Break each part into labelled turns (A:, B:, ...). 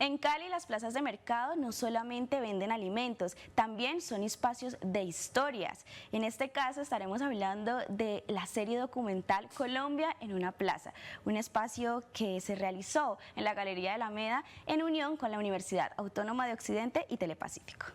A: En Cali, las plazas de mercado no solamente venden alimentos, también son espacios de historias. En este caso estaremos hablando de la serie documental Colombia en una plaza, un espacio que se realizó en la Galería de Alameda en unión con la Universidad Autónoma de Occidente y Telepacífico.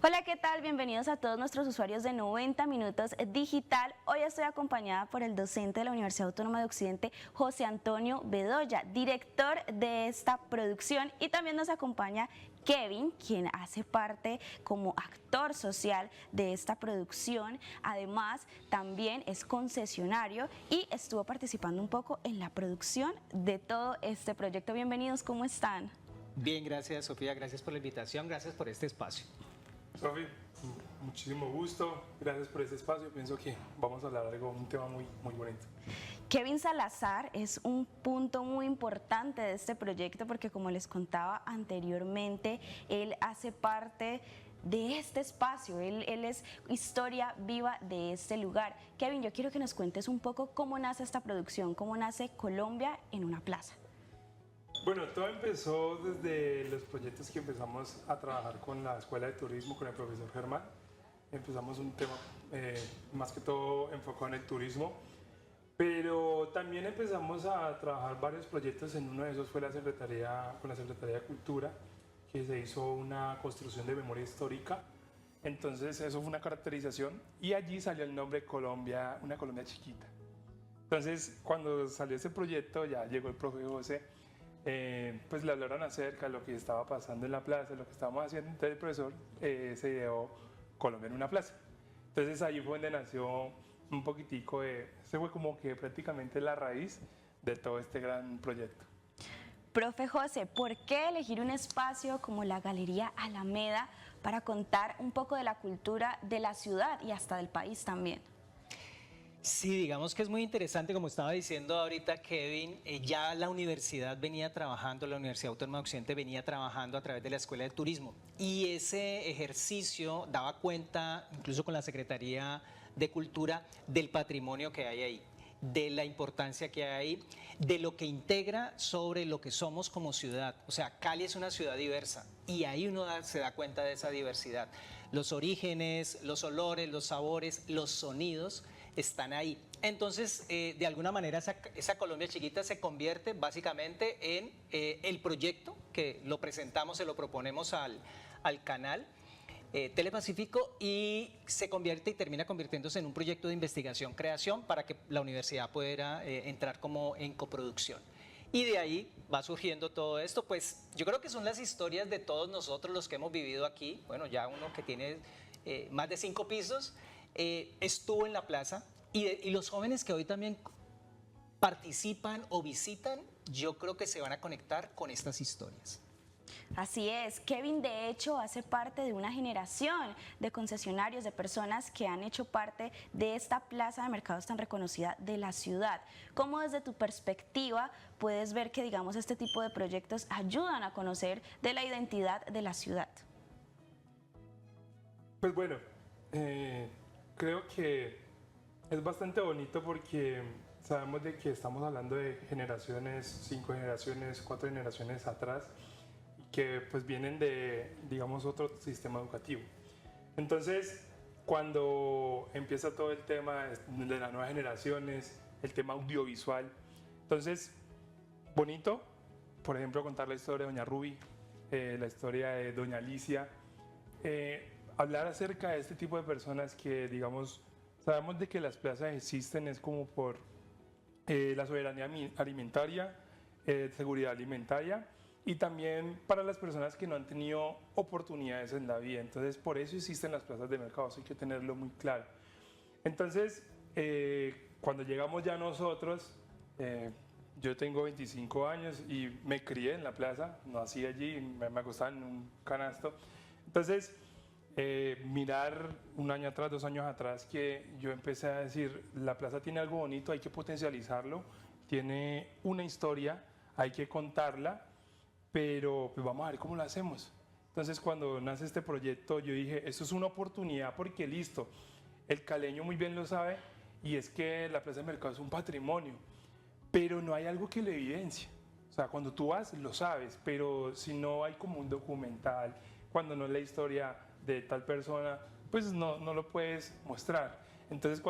A: Hola, ¿qué tal? Bienvenidos a todos nuestros usuarios de 90 Minutos Digital. Hoy estoy acompañada por el docente de la Universidad Autónoma de Occidente, José Antonio Bedoya, director de esta producción, y también nos acompaña Kevin, quien hace parte como actor social de esta producción. Además, también es concesionario y estuvo participando un poco en la producción de todo este proyecto. Bienvenidos, ¿cómo están?
B: Bien, gracias Sofía, gracias por la invitación, gracias por este espacio.
C: Sofi, muchísimo gusto, gracias por este espacio. Pienso que vamos a hablar de un tema muy bonito.
A: Kevin Salazar es un punto muy importante de este proyecto porque, como les contaba anteriormente, él hace parte de este espacio, él es historia viva de este lugar. Kevin, yo quiero que nos cuentes un poco cómo nace esta producción, cómo nace Colombia en una plaza.
C: Bueno, todo empezó desde los proyectos que empezamos a trabajar con la Escuela de Turismo, con el profesor Germán. Empezamos un tema más que todo enfocado en el turismo, pero también empezamos a trabajar varios proyectos. En uno de esos fue con la Secretaría de Cultura, que se hizo una construcción de memoria histórica. Entonces eso fue una caracterización y allí salió el nombre Colombia, una Colombia chiquita. Entonces cuando salió ese proyecto ya llegó el profe José. Pues le hablaron acerca de lo que estaba pasando en la plaza, lo que estábamos haciendo. Entonces el profesor se ideó Colombia en una plaza. Entonces ahí fue donde nació un poquitico se fue como que prácticamente la raíz de todo este gran proyecto.
A: Profe José, ¿por qué elegir un espacio como la Galería Alameda para contar un poco de la cultura de la ciudad y hasta del país también?
B: Sí, digamos que es muy interesante, como estaba diciendo ahorita Kevin, ya la universidad venía trabajando, la Universidad Autónoma de Occidente venía trabajando a través de la Escuela de Turismo, y ese ejercicio daba cuenta, incluso con la Secretaría de Cultura, del patrimonio que hay ahí, de la importancia que hay ahí, de lo que integra sobre lo que somos como ciudad. O sea, Cali es una ciudad diversa y ahí uno se da cuenta de esa diversidad. Los orígenes, los olores, los sabores, los sonidos están ahí. Entonces, de alguna manera, esa Colombia chiquita se convierte básicamente en el proyecto que lo presentamos, se lo proponemos al canal Telepacífico, y se convierte y termina convirtiéndose en un proyecto de investigación-creación para que la universidad pudiera entrar como en coproducción. Y de ahí va surgiendo todo esto. Pues yo creo que son las historias de todos nosotros los que hemos vivido aquí. Bueno, ya uno que tiene más de 5 pisos, estuvo en la plaza, y los jóvenes que hoy también participan o visitan, yo creo que se van a conectar con estas historias.
A: Así es, Kevin de hecho hace parte de una generación de concesionarios, de personas que han hecho parte de esta plaza de mercados tan reconocida de la ciudad. ¿Cómo desde tu perspectiva puedes ver que, digamos, este tipo de proyectos ayudan a conocer de la identidad de la ciudad?
C: Pues bueno, creo que es bastante bonito porque sabemos de que estamos hablando de generaciones, 5 generaciones, 4 generaciones atrás, que pues vienen de, digamos, otro sistema educativo. Entonces, cuando empieza todo el tema de las nuevas generaciones, el tema audiovisual, entonces, bonito, por ejemplo, contar la historia de Doña Ruby, la historia de Doña Alicia, hablar acerca de este tipo de personas que, digamos, sabemos de que las plazas existen, es como por la soberanía alimentaria, seguridad alimentaria, y también para las personas que no han tenido oportunidades en la vida. Entonces, por eso existen las plazas de mercado, eso hay que tenerlo muy claro. Entonces, cuando llegamos ya nosotros, yo tengo 25 años y me crié en la plaza, nací allí, me acostaba en un canasto. Entonces, mirar un año atrás, 2 años atrás, que yo empecé a decir, la plaza tiene algo bonito, hay que potencializarlo, tiene una historia, hay que contarla, pero pues vamos a ver cómo lo hacemos. Entonces, cuando nace este proyecto, yo dije, esto es una oportunidad porque listo, el caleño muy bien lo sabe, y es que la Plaza de Mercado es un patrimonio, pero no hay algo que lo evidencie. O sea, cuando tú vas lo sabes, pero si no hay como un documental, cuando no es la historia de tal persona, pues no lo puedes mostrar. Entonces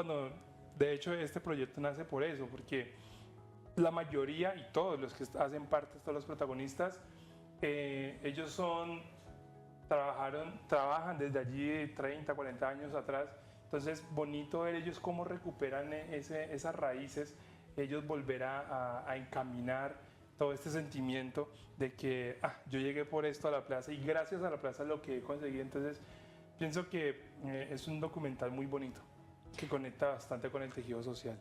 C: de hecho este proyecto nace por eso, porque la mayoría y todos los que hacen parte, todos los protagonistas, ellos trabajan desde allí 30, 40 años atrás. Entonces, bonito ver ellos cómo recuperan esas raíces, ellos volver a encaminar todo este sentimiento de que yo llegué por esto a la plaza y gracias a la plaza lo que he conseguido. Entonces, pienso que es un documental muy bonito que conecta bastante con el tejido social.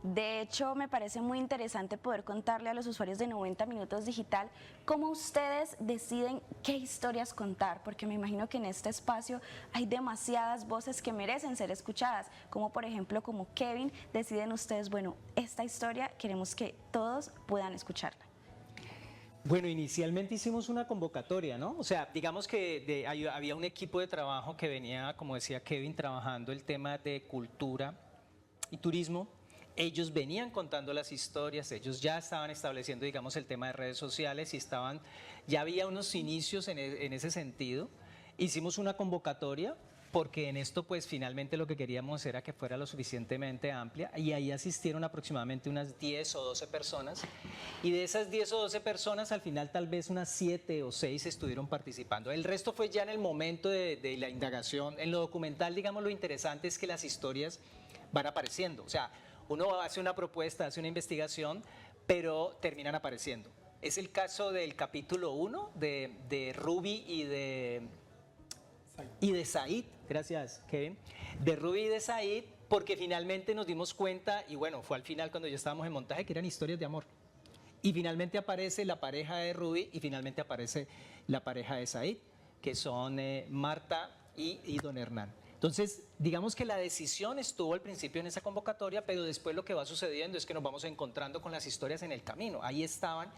A: De hecho, me parece muy interesante poder contarle a los usuarios de 90 Minutos Digital cómo ustedes deciden qué historias contar, porque me imagino que en este espacio hay demasiadas voces que merecen ser escuchadas, como por ejemplo, como Kevin, deciden ustedes, bueno, esta historia queremos que todos puedan escucharla.
B: Bueno, inicialmente hicimos una convocatoria, ¿no? O sea, digamos que había un equipo de trabajo que venía, como decía Kevin, trabajando el tema de cultura y turismo. Ellos venían contando las historias, ellos ya estaban estableciendo, digamos, el tema de redes sociales y ya había unos inicios en ese sentido. Hicimos una convocatoria porque en esto, pues, finalmente lo que queríamos era que fuera lo suficientemente amplia y ahí asistieron aproximadamente unas 10 o 12 personas y de esas 10 o 12 personas, al final tal vez unas 7 o 6 estuvieron participando. El resto fue ya en el momento de la indagación. En lo documental, digamos, lo interesante es que las historias van apareciendo, o sea, uno hace una propuesta, hace una investigación, pero terminan apareciendo. Es el caso del capítulo 1 de Ruby y de Said, gracias Kevin, de Ruby y de Said, porque finalmente nos dimos cuenta, y bueno, fue al final cuando ya estábamos en montaje, que eran historias de amor. Y finalmente aparece la pareja de Ruby y finalmente aparece la pareja de Said, que son Marta y don Hernán. Entonces, digamos que la decisión estuvo al principio en esa convocatoria, pero después lo que va sucediendo es que nos vamos encontrando con las historias en el camino. Ahí estaban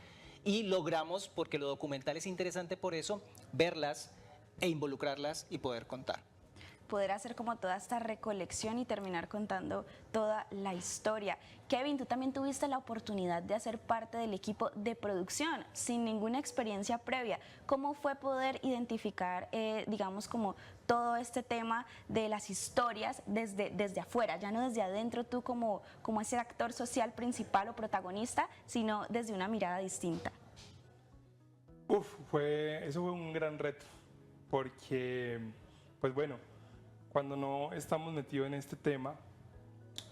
B: y logramos, porque lo documental es interesante por eso, verlas e involucrarlas y poder contar.
A: Poder hacer como toda esta recolección y terminar contando toda la historia. Kevin, tú también tuviste la oportunidad de hacer parte del equipo de producción sin ninguna experiencia previa. ¿Cómo fue poder identificar, digamos, como todo este tema de las historias desde afuera, ya no desde adentro tú como ese actor social principal o protagonista, sino desde una mirada distinta?
C: Eso fue un gran reto, porque, pues bueno, cuando no estamos metidos en este tema,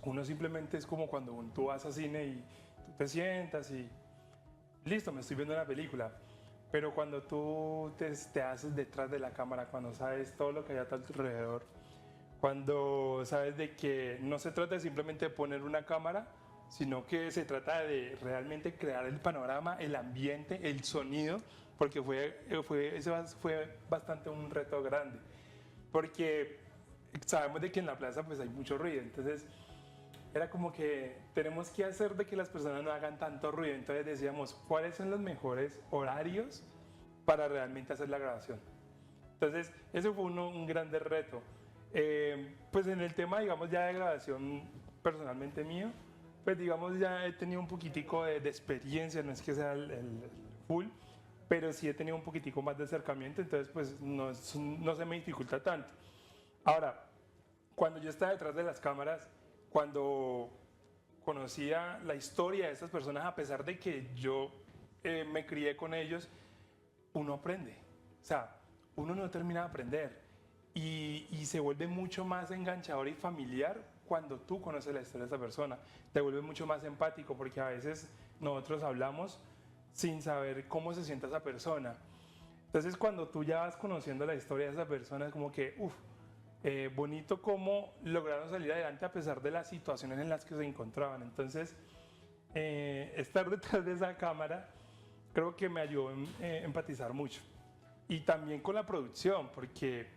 C: uno simplemente es como cuando tú vas a cine y tú te sientas y listo, me estoy viendo una película. Pero cuando tú te haces detrás de la cámara, cuando sabes todo lo que hay a tu alrededor, cuando sabes de que no se trata de simplemente poner una cámara, sino que se trata de realmente crear el panorama, el ambiente, el sonido, porque ese fue bastante un reto grande. Porque sabemos de que en la plaza pues hay mucho ruido, entonces era como que tenemos que hacer de que las personas no hagan tanto ruido. Entonces decíamos, ¿cuáles son los mejores horarios para realmente hacer la grabación? Entonces, eso fue un grande reto. Pues en el tema, digamos, ya de grabación personalmente mío, pues digamos, ya he tenido un poquitico de experiencia, no es que sea el full, pero sí he tenido un poquitico más de acercamiento, entonces pues no se me dificulta tanto. Ahora, cuando yo estaba detrás de las cámaras, cuando conocía la historia de estas personas, a pesar de que yo me crié con ellos, uno aprende. O sea, uno no termina de aprender y se vuelve mucho más enganchador y familiar cuando tú conoces la historia de esa persona. Te vuelve mucho más empático porque a veces nosotros hablamos sin saber cómo se siente esa persona. Entonces, cuando tú ya vas conociendo la historia de esa persona, es como que, bonito cómo lograron salir adelante a pesar de las situaciones en las que se encontraban. Entonces, estar detrás de esa cámara creo que me ayudó a empatizar mucho. Y también con la producción, porque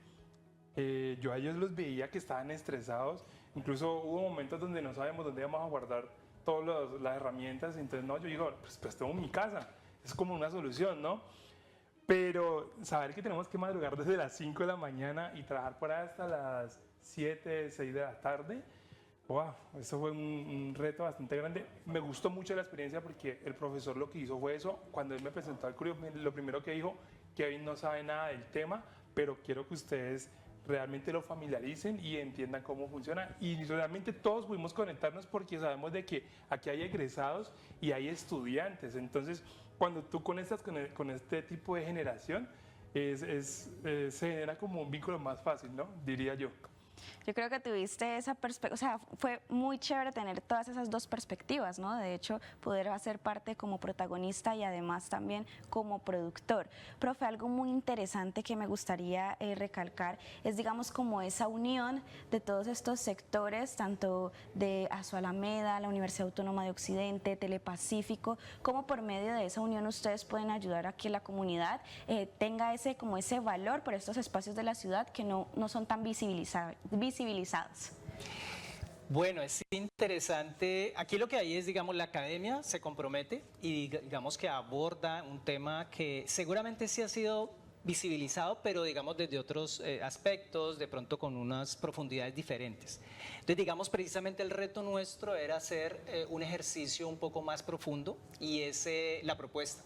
C: yo a ellos los veía que estaban estresados. Incluso hubo momentos donde no sabemos dónde vamos a guardar todas las herramientas. Entonces, no, yo digo, pues tengo mi casa. Es como una solución, ¿no? Pero saber que tenemos que madrugar desde las 5 de la mañana y trabajar por ahí hasta las 7, 6 de la tarde, Wow, eso fue un reto bastante grande. Me gustó mucho la experiencia porque el profesor lo que hizo fue eso. Cuando él me presentó al curso, lo primero que dijo, Kevin no sabe nada del tema, pero quiero que ustedes realmente lo familiaricen y entiendan cómo funciona. Y realmente todos pudimos conectarnos porque sabemos de que aquí hay egresados y hay estudiantes. Entonces, cuando tú conectas con este tipo de generación, se genera como un vínculo más fácil, ¿no? Diría yo.
A: Yo creo que tuviste esa perspectiva, o sea, fue muy chévere tener todas esas dos perspectivas, ¿no? De hecho, poder hacer parte como protagonista y además también como productor. Profe, algo muy interesante que me gustaría recalcar es, digamos, como esa unión de todos estos sectores, tanto de Azualameda, la Universidad Autónoma de Occidente, Telepacífico, como por medio de esa unión ustedes pueden ayudar a que la comunidad tenga como ese valor por estos espacios de la ciudad que no son tan visibilizados.
B: Bueno, es interesante. Aquí lo que hay es, digamos, la academia se compromete y digamos que aborda un tema que seguramente sí ha sido visibilizado, pero digamos desde otros aspectos, de pronto con unas profundidades diferentes. Entonces, digamos, precisamente el reto nuestro era hacer un ejercicio un poco más profundo y es la propuesta.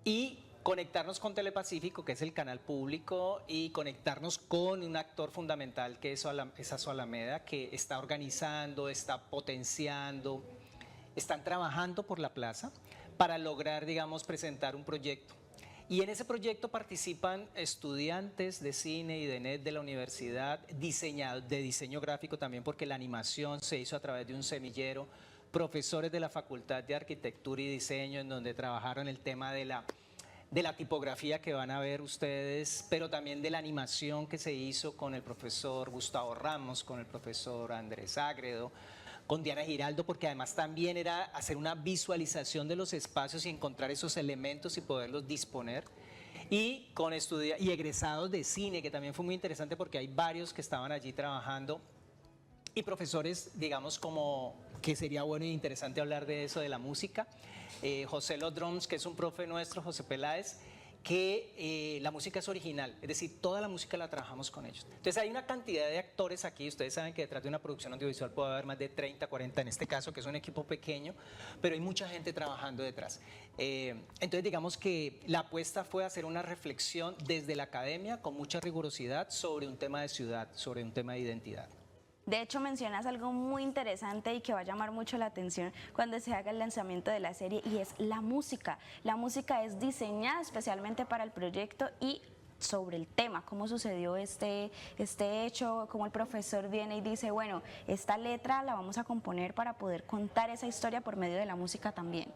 B: Y conectarnos con Telepacífico, que es el canal público, y conectarnos con un actor fundamental que es Azualameda, que está organizando, está potenciando, están trabajando por la plaza para lograr, digamos, presentar un proyecto. Y en ese proyecto participan estudiantes de cine y de net de la universidad, de diseño gráfico también, porque la animación se hizo a través de un semillero, profesores de la Facultad de Arquitectura y Diseño, en donde trabajaron el tema de la tipografía que van a ver ustedes, pero también de la animación que se hizo con el profesor Gustavo Ramos, con el profesor Andrés Ágredo, con Diana Giraldo, porque además también era hacer una visualización de los espacios y encontrar esos elementos y poderlos disponer. Y con y egresados de cine, que también fue muy interesante porque hay varios que estaban allí trabajando, y profesores, digamos, como que sería bueno e interesante hablar de eso, de la música. José Los Drums, que es un profe nuestro, José Peláez, que la música es original, es decir, toda la música la trabajamos con ellos. Entonces hay una cantidad de actores aquí, ustedes saben que detrás de una producción audiovisual puede haber más de 30, 40 en este caso, que es un equipo pequeño, pero hay mucha gente trabajando detrás. Entonces digamos que la apuesta fue hacer una reflexión desde la academia con mucha rigurosidad sobre un tema de ciudad, sobre un tema de identidad.
A: De hecho, mencionas algo muy interesante y que va a llamar mucho la atención cuando se haga el lanzamiento de la serie, y es la música. La música es diseñada especialmente para el proyecto y sobre el tema, cómo sucedió este hecho, cómo el profesor viene y dice, bueno, esta letra la vamos a componer para poder contar esa historia por medio de la música también.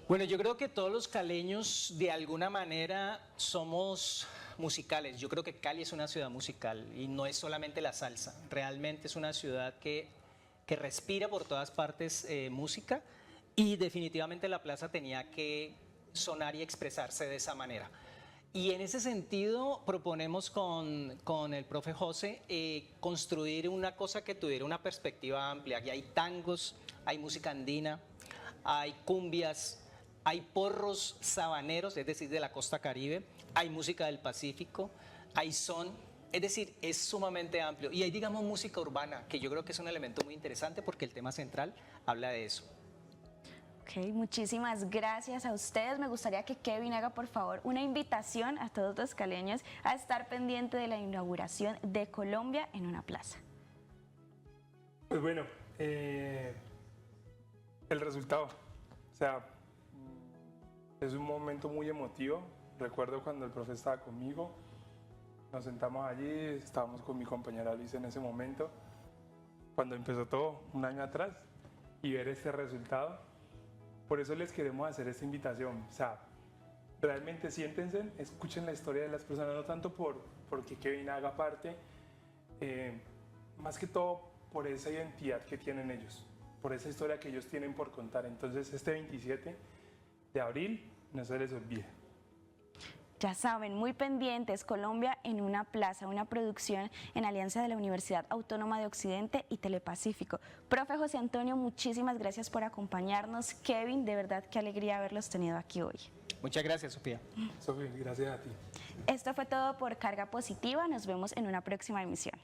B: Bueno, yo creo que todos los caleños de alguna manera somos musicales. Yo creo que Cali es una ciudad musical y no es solamente la salsa. Realmente es una ciudad que respira por todas partes música, y definitivamente la plaza tenía que sonar y expresarse de esa manera. Y en ese sentido proponemos con el profe José construir una cosa que tuviera una perspectiva amplia. Aquí hay tangos, hay música andina, hay cumbias, hay porros sabaneros, es decir, de la costa caribe, hay música del Pacífico, hay son, es decir, es sumamente amplio. Y hay, digamos, música urbana, que yo creo que es un elemento muy interesante porque el tema central habla de eso.
A: Ok, muchísimas gracias a ustedes. Me gustaría que Kevin haga, por favor, una invitación a todos los caleños a estar pendiente de la inauguración de Colombia en una plaza.
C: Pues bueno, el resultado, o sea, es un momento muy emotivo. Recuerdo cuando el profe estaba conmigo, nos sentamos allí, estábamos con mi compañera Luis en ese momento, cuando empezó todo, un año atrás, y ver este resultado. Por eso les queremos hacer esta invitación. O sea, realmente siéntense, escuchen la historia de las personas, no tanto porque Kevin haga parte, más que todo por esa identidad que tienen ellos, por esa historia que ellos tienen por contar. Entonces, este 27 de abril, no se les olvide.
A: Ya saben, muy pendientes, Colombia en una plaza, una producción en alianza de la Universidad Autónoma de Occidente y Telepacífico. Profe José Antonio, muchísimas gracias por acompañarnos. Kevin, de verdad qué alegría haberlos tenido aquí hoy.
B: Muchas gracias, Sofía.
C: Sofía, gracias a ti.
A: Esto fue todo por Carga Positiva. Nos vemos en una próxima emisión.